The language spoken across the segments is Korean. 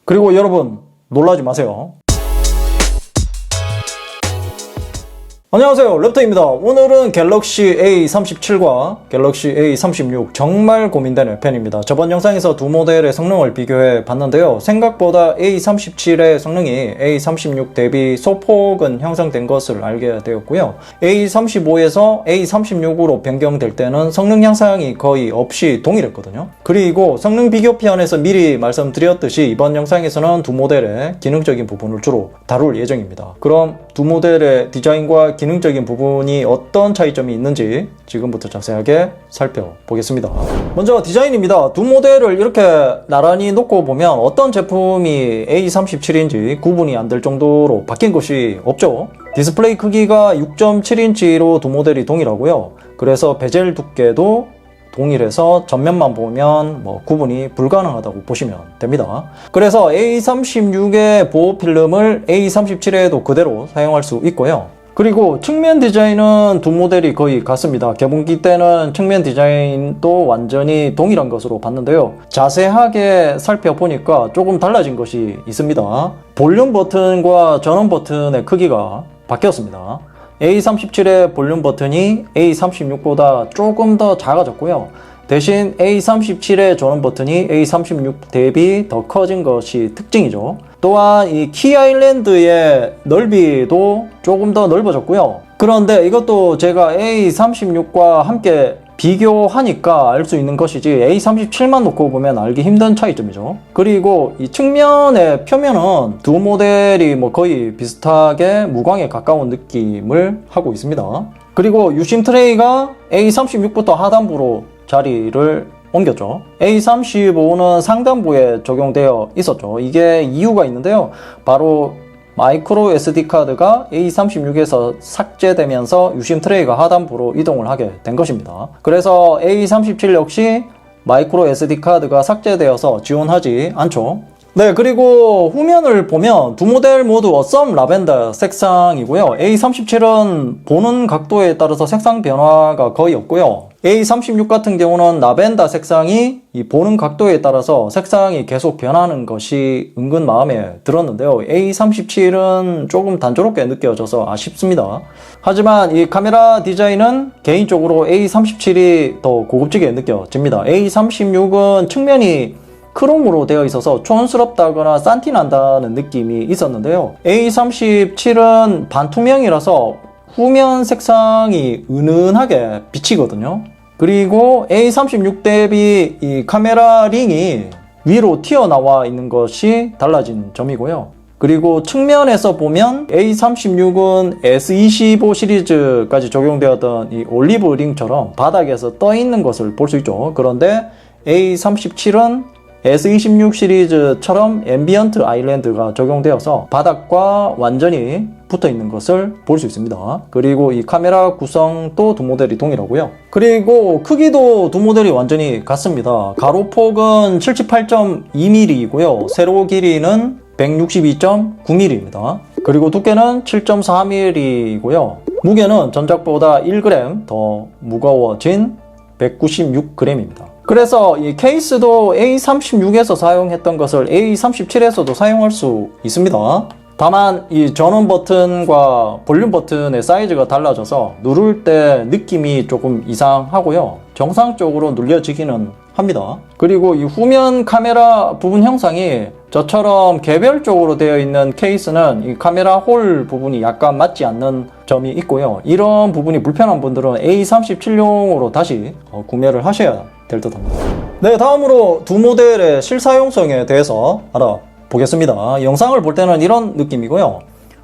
그리고 여러분 놀라지 마세요. 안녕하세요, 랩터입니다. 오늘은 갤럭시 A37과 갤럭시 A36 정말 고민되는 펜입니다. 저번 영상에서 두 모델의 성능을 비교해 봤는데요. 생각보다 A37의 성능이 A36 대비 소폭은 향상된 것을 알게 되었고요. A35에서 A36으로 변경될 때는 성능 향상이 거의 없이 동일했거든요. 그리고 성능 비교편에서 미리 말씀드렸듯이 이번 영상에서는 두 모델의 기능적인 부분을 주로 다룰 예정입니다. 그럼 두 모델의 디자인과 기능적인 부분이 어떤 차이점이 있는지 지금부터 자세하게 살펴보겠습니다. 먼저 디자인입니다. 두 모델을 이렇게 나란히 놓고 보면 어떤 제품이 A37인지 구분이 안 될 정도로 바뀐 것이 없죠. 디스플레이 크기가 6.7인치로 두 모델이 동일하고요. 그래서 베젤 두께도 동일해서 전면만 보면 구분이 불가능하다고 보시면 됩니다. 그래서 A36의 보호 필름을 A37에도 그대로 사용할 수 있고요. 그리고 측면 디자인은 두 모델이 거의 같습니다. 개봉기 때는 측면 디자인도 완전히 동일한 것으로 봤는데요. 자세하게 살펴보니까 조금 달라진 것이 있습니다. 볼륨 버튼과 전원 버튼의 크기가 바뀌었습니다. A37의 볼륨 버튼이 A36보다 조금 더 작아졌고요. 대신 A37의 전원 버튼이 A36 대비 더 커진 것이 특징이죠. 또한 이 키 아일랜드의 넓이도 조금 더 넓어졌고요. 그런데 이것도 제가 A36과 함께 비교하니까 알 수 있는 것이지 A37만 놓고 보면 알기 힘든 차이점이죠. 그리고 이 측면의 표면은 두 모델이 거의 비슷하게 무광에 가까운 느낌을 하고 있습니다. 그리고 유심 트레이가 A36부터 하단부로 자리를 옮겼죠. A35는 상단부에 적용되어 있었죠. 이게 이유가 있는데요. 바로 마이크로 SD 카드가 A36에서 삭제되면서 유심 트레이가 하단부로 이동을 하게 된 것입니다. 그래서 A37 역시 마이크로 SD 카드가 삭제되어서 지원하지 않죠. 네, 그리고 후면을 보면 두 모델 모두 어썸 라벤더 색상이고요. A37은 보는 각도에 따라서 색상 변화가 거의 없고요. A36 같은 경우는 라벤더 색상이 이 보는 각도에 따라서 색상이 계속 변하는 것이 은근 마음에 들었는데요. A37은 조금 단조롭게 느껴져서 아쉽습니다. 하지만 이 카메라 디자인은 개인적으로 A37이 더 고급지게 느껴집니다. A36은 측면이 크롬으로 되어 있어서 촌스럽다거나 싼티 난다는 느낌이 있었는데요. A37은 반투명이라서 후면 색상이 은은하게 비치거든요. 그리고 A36 대비 이 카메라 링이 위로 튀어나와 있는 것이 달라진 점이고요. 그리고 측면에서 보면 A36은 S25 시리즈까지 적용되었던 이 올리브 링처럼 바닥에서 떠 있는 것을 볼 수 있죠. 그런데 A37은 S26 시리즈처럼 앰비언트 아일랜드가 적용되어서 바닥과 완전히 붙어 있는 것을 볼 수 있습니다. 그리고 이 카메라 구성도 두 모델이 동일하고요. 그리고 크기도 두 모델이 완전히 같습니다. 가로폭은 78.2mm이고요. 세로 길이는 162.9mm입니다. 그리고 두께는 7.4mm이고요. 무게는 전작보다 1g 더 무거워진 196g입니다. 그래서 이 케이스도 A36에서 사용했던 것을 A37에서도 사용할 수 있습니다. 다만 이 전원 버튼과 볼륨 버튼의 사이즈가 달라져서 누를 때 느낌이 조금 이상하고요. 정상적으로 눌려지기는 합니다. 그리고 이 후면 카메라 부분 형상이 저처럼 개별적으로 되어 있는 케이스는 이 카메라 홀 부분이 약간 맞지 않는 점이 있고요. 이런 부분이 불편한 분들은 A37용으로 다시 구매를 하셔야 될 듯 합니다. 네, 다음으로 두 모델의 실사용성에 대해서 알아보겠습니다. 영상을 볼 때는 이런 느낌이고요.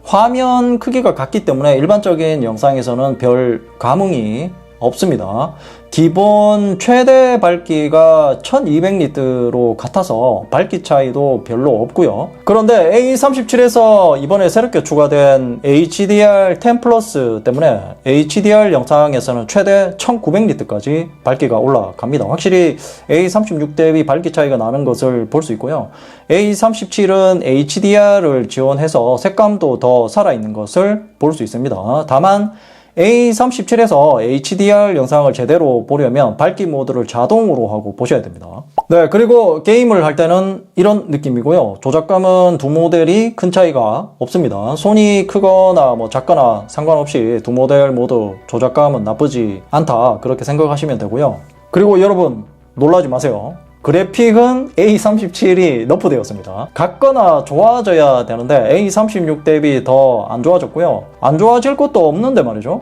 화면 크기가 같기 때문에 일반적인 영상에서는 별 감흥이 없습니다. 기본 최대 밝기가 1200니트로 같아서 밝기 차이도 별로 없고요. 그런데 A37에서 이번에 새롭게 추가된 HDR10 플러스 때문에 HDR 영상에서는 최대 1900니트까지 밝기가 올라갑니다. 확실히 A36 대비 밝기 차이가 나는 것을 볼 수 있고요. A37은 HDR을 지원해서 색감도 더 살아있는 것을 볼 수 있습니다. 다만 A37에서 HDR 영상을 제대로 보려면 밝기 모드를 자동으로 하고 보셔야 됩니다. 네, 그리고 게임을 할 때는 이런 느낌이고요. 조작감은 두 모델이 큰 차이가 없습니다. 손이 크거나 뭐 작거나 상관없이 두 모델 모두 조작감은 나쁘지 않다, 그렇게 생각하시면 되고요. 그리고 여러분 놀라지 마세요. 그래픽은 A37이 너프되었습니다. 같거나 좋아져야 되는데 A36 대비 더 안 좋아졌고요. 안 좋아질 것도 없는데 말이죠.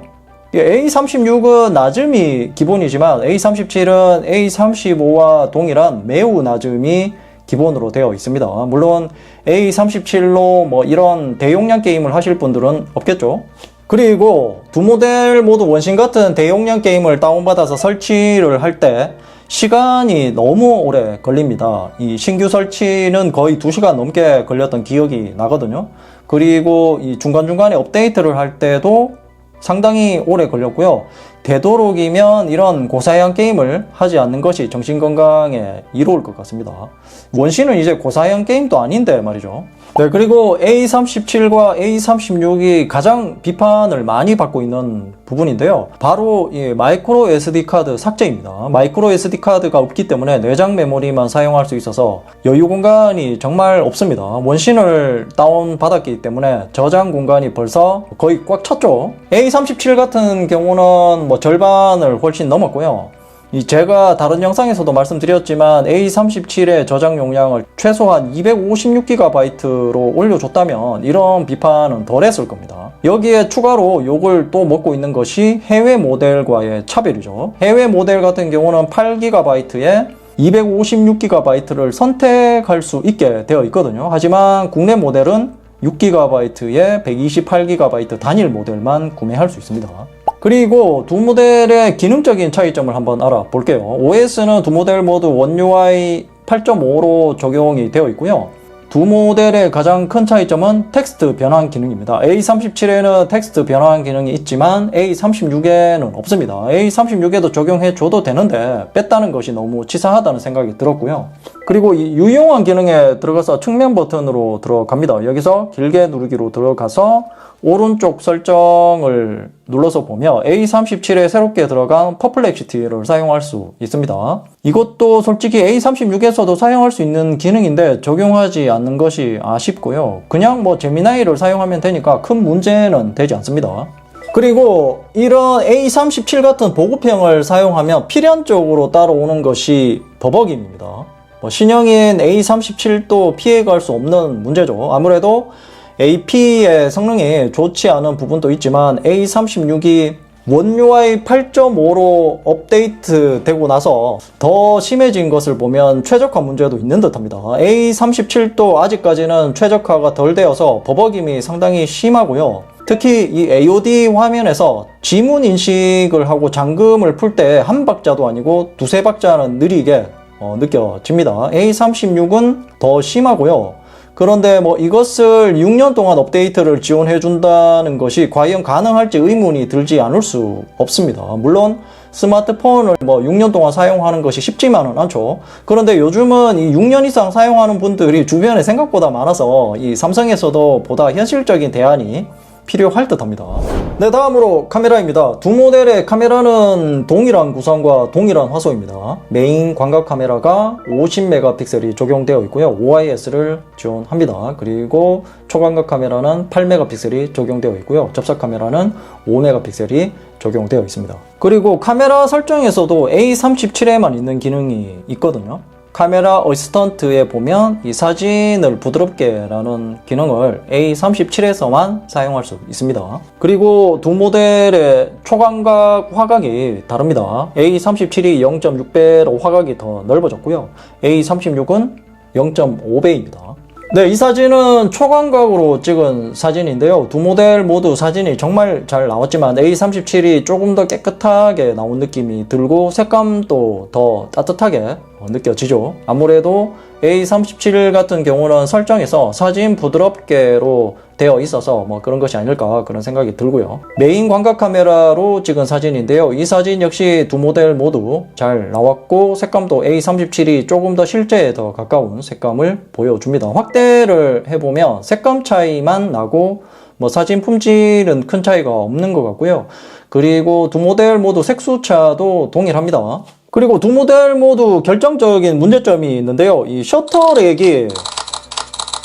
A36은 낮음이 기본이지만 A37은 A35와 동일한 매우 낮음이 기본으로 되어 있습니다. 물론 A37로 뭐 이런 대용량 게임을 하실 분들은 없겠죠. 그리고 두 모델 모두 원신 같은 대용량 게임을 다운받아서 설치를 할 때 시간이 너무 오래 걸립니다. 이 신규 설치는 거의 2시간 넘게 걸렸던 기억이 나거든요. 그리고 이 중간중간에 업데이트를 할 때도 상당히 오래 걸렸고요. 되도록이면 이런 고사양 게임을 하지 않는 것이 정신건강에 이로울 것 같습니다. 원신은 이제 고사양 게임도 아닌데 말이죠. 네, 그리고 A37과 A36이 가장 비판을 많이 받고 있는 부분인데요. 바로 이 마이크로 SD카드 삭제입니다. 마이크로 SD카드가 없기 때문에 내장 메모리만 사용할 수 있어서 여유 공간이 정말 없습니다. 원신을 다운받았기 때문에 저장 공간이 벌써 거의 꽉 찼죠. A37 같은 경우는 뭐 절반을 훨씬 넘었고요. 제가 다른 영상에서도 말씀드렸지만 A37의 저장 용량을 최소한 256GB로 올려줬다면 이런 비판은 덜 했을 겁니다. 여기에 추가로 욕을 또 먹고 있는 것이 해외 모델과의 차별이죠. 해외 모델 같은 경우는 8GB에 256GB를 선택할 수 있게 되어 있거든요. 하지만 국내 모델은 6GB에 128GB 단일 모델만 구매할 수 있습니다. 그리고 두 모델의 기능적인 차이점을 한번 알아볼게요. OS는 두 모델 모두 One UI 8.5로 적용이 되어 있고요. 두 모델의 가장 큰 차이점은 텍스트 변환 기능입니다. A37에는 텍스트 변환 기능이 있지만 A36에는 없습니다. A36에도 적용해줘도 되는데 뺐다는 것이 너무 치사하다는 생각이 들었고요. 그리고 이 유용한 기능에 들어가서 측면 버튼으로 들어갑니다. 여기서 길게 누르기로 들어가서 오른쪽 설정을 눌러서 보면 A37에 새롭게 들어간 퍼플렉시티를 사용할 수 있습니다. 이것도 솔직히 A36에서도 사용할 수 있는 기능인데 적용하지 않는 것이 아쉽고요. 그냥 뭐 제미나이를 사용하면 되니까 큰 문제는 되지 않습니다. 그리고 이런 A37 같은 보급형을 사용하면 필연적으로 따라오는 것이 버벅임입니다. 신형인 A37도 피해갈 수 없는 문제죠. 아무래도 AP의 성능이 좋지 않은 부분도 있지만 A36이 One UI 8.5로 업데이트 되고 나서 더 심해진 것을 보면 최적화 문제도 있는 듯 합니다. A37도 아직까지는 최적화가 덜 되어서 버벅임이 상당히 심하고요. 특히 이 AOD 화면에서 지문 인식을 하고 잠금을 풀 때 한 박자도 아니고 두세 박자는 느리게 느껴집니다. A36은 더 심하고요. 그런데 뭐 이것을 6년 동안 업데이트를 지원해 준다는 것이 과연 가능할지 의문이 들지 않을 수 없습니다. 물론 스마트폰을 뭐 6년 동안 사용하는 것이 쉽지만은 않죠. 그런데 요즘은 이 6년 이상 사용하는 분들이 주변에 생각보다 많아서 이 삼성에서도 보다 현실적인 대안이 필요할 듯 합니다. 네, 다음으로 카메라입니다. 두 모델의 카메라는 동일한 구성과 동일한 화소입니다. 메인 광각 카메라가 50메가픽셀이 적용되어 있고요. OIS를 지원합니다. 그리고 초광각 카메라는 8메가픽셀이 적용되어 있고요. 접사 카메라는 5메가픽셀이 적용되어 있습니다. 그리고 카메라 설정에서도 A37에만 있는 기능이 있거든요. 카메라 어시스턴트에 보면 이 사진을 부드럽게 라는 기능을 A37에서만 사용할 수 있습니다. 그리고 두 모델의 초광각 화각이 다릅니다. A37이 0.6배로 화각이 더 넓어졌고요. A36은 0.5배입니다. 네, 이 사진은 초광각으로 찍은 사진인데요. 두 모델 모두 사진이 정말 잘 나왔지만 A37이 조금 더 깨끗하게 나온 느낌이 들고 색감도 더 따뜻하게 느껴지죠. 아무래도 A37 같은 경우는 설정에서 사진 부드럽게로 되어 있어서 뭐 그런 것이 아닐까 그런 생각이 들고요. 메인 광각 카메라로 찍은 사진인데요. 이 사진 역시 두 모델 모두 잘 나왔고 색감도 A37이 조금 더 실제에 더 가까운 색감을 보여줍니다. 확대를 해보면 색감 차이만 나고 뭐 사진 품질은 큰 차이가 없는 것 같고요. 그리고 두 모델 모두 색수차도 동일합니다. 그리고 두 모델 모두 결정적인 문제점이 있는데요. 이 셔터렉이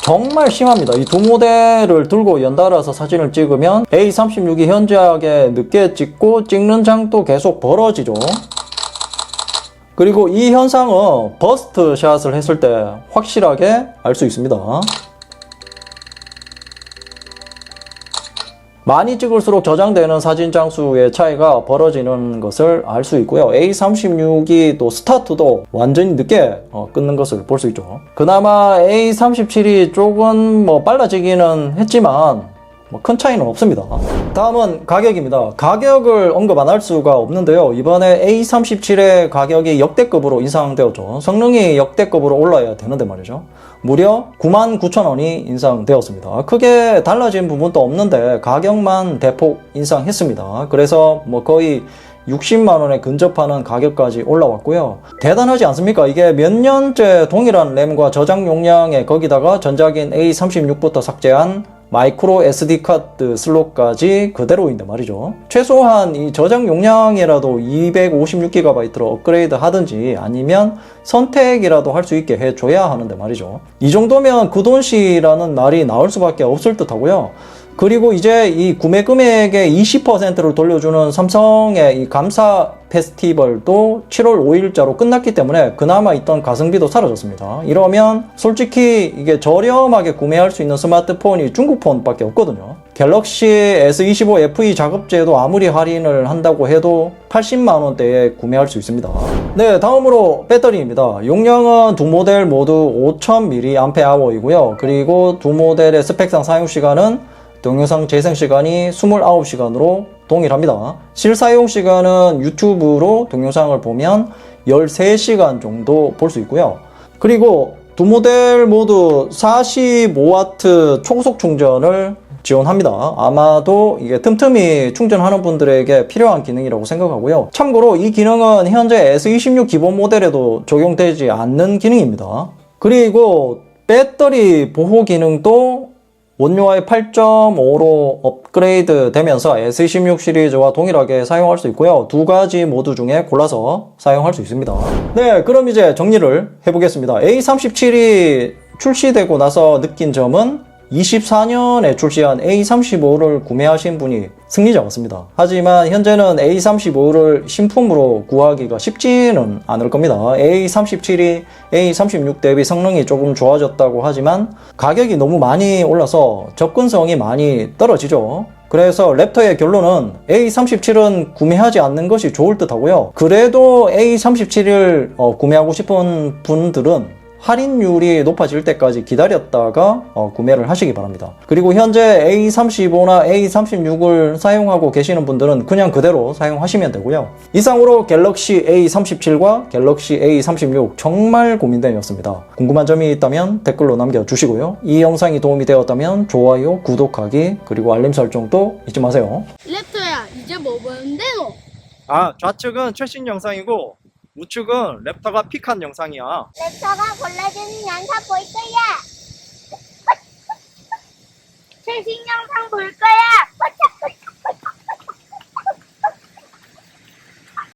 정말 심합니다. 이 두 모델을 들고 연달아서 사진을 찍으면 A36이 현저하게 늦게 찍고 찍는 장도 계속 벌어지죠. 그리고 이 현상은 버스트 샷을 했을 때 확실하게 알 수 있습니다. 많이 찍을수록 저장되는 사진 장수의 차이가 벌어지는 것을 알 수 있고요. A36이 또 스타트도 완전히 늦게 끊는 것을 볼 수 있죠. 그나마 A37이 조금 빨라지기는 했지만 큰 차이는 없습니다. 다음은 가격입니다. 가격을 언급 안 할 수가 없는데요. 이번에 A37의 가격이 역대급으로 인상되었죠. 성능이 역대급으로 올라야 되는데 말이죠. 무려 99,000원이 인상되었습니다. 크게 달라진 부분도 없는데 가격만 대폭 인상했습니다. 그래서 거의 60만원에 근접하는 가격까지 올라왔고요. 대단하지 않습니까? 이게 몇 년째 동일한 램과 저장 용량에 거기다가 전작인 A36부터 삭제한 마이크로 SD카드 슬롯까지 그대로인데 말이죠. 최소한 이 저장 용량이라도 256GB로 업그레이드 하든지 아니면 선택이라도 할 수 있게 해줘야 하는데 말이죠. 이 정도면 그 돈이라는 말이 나올 수밖에 없을 듯 하고요. 그리고 이제 이 구매 금액의 20%를 돌려주는 삼성의 이 감사 페스티벌도 7월 5일자로 끝났기 때문에 그나마 있던 가성비도 사라졌습니다. 이러면 솔직히 이게 저렴하게 구매할 수 있는 스마트폰이 중국폰밖에 없거든요. 갤럭시 S25 FE 작업제도 아무리 할인을 한다고 해도 80만원대에 구매할 수 있습니다. 네, 다음으로 배터리입니다. 용량은 두 모델 모두 5000mAh이고요. 그리고 두 모델의 스펙상 사용시간은 동영상 재생시간이 29시간으로 동일합니다. 실사용시간은 유튜브로 동영상을 보면 13시간 정도 볼 수 있고요. 그리고 두 모델 모두 45W 초속 충전을 지원합니다. 아마도 이게 틈틈이 충전하는 분들에게 필요한 기능이라고 생각하고요. 참고로 이 기능은 현재 S26 기본 모델에도 적용되지 않는 기능입니다. 그리고 배터리 보호 기능도 원UI 8.5로 업그레이드 되면서 S26 시리즈와 동일하게 사용할 수 있고요. 두 가지 모드 중에 골라서 사용할 수 있습니다. 네, 그럼 이제 정리를 해보겠습니다. A37이 출시되고 나서 느낀 점은 24년에 출시한 A35를 구매하신 분이 승리자였습니다. 하지만 현재는 A35를 신품으로 구하기가 쉽지는 않을 겁니다. A37이 A36 대비 성능이 조금 좋아졌다고 하지만 가격이 너무 많이 올라서 접근성이 많이 떨어지죠. 그래서 랩터의 결론은 A37은 구매하지 않는 것이 좋을 듯 하고요. 그래도 A37을 구매하고 싶은 분들은 할인율이 높아질 때까지 기다렸다가 구매를 하시기 바랍니다. 그리고 현재 A35나 A36을 사용하고 계시는 분들은 그냥 그대로 사용하시면 되고요. 이상으로 갤럭시 A37과 갤럭시 A36 정말 고민된이었습니다. 궁금한 점이 있다면 댓글로 남겨주시고요. 이 영상이 도움이 되었다면 좋아요, 구독하기, 그리고 알림 설정도 잊지 마세요. 랩터야, 이제 뭐 보는데 너? 좌측은 최신 영상이고 우측은 랩터가 픽한 영상이야. 랩터가 골라주는 영상 볼 거야. 최신 영상 볼 거야.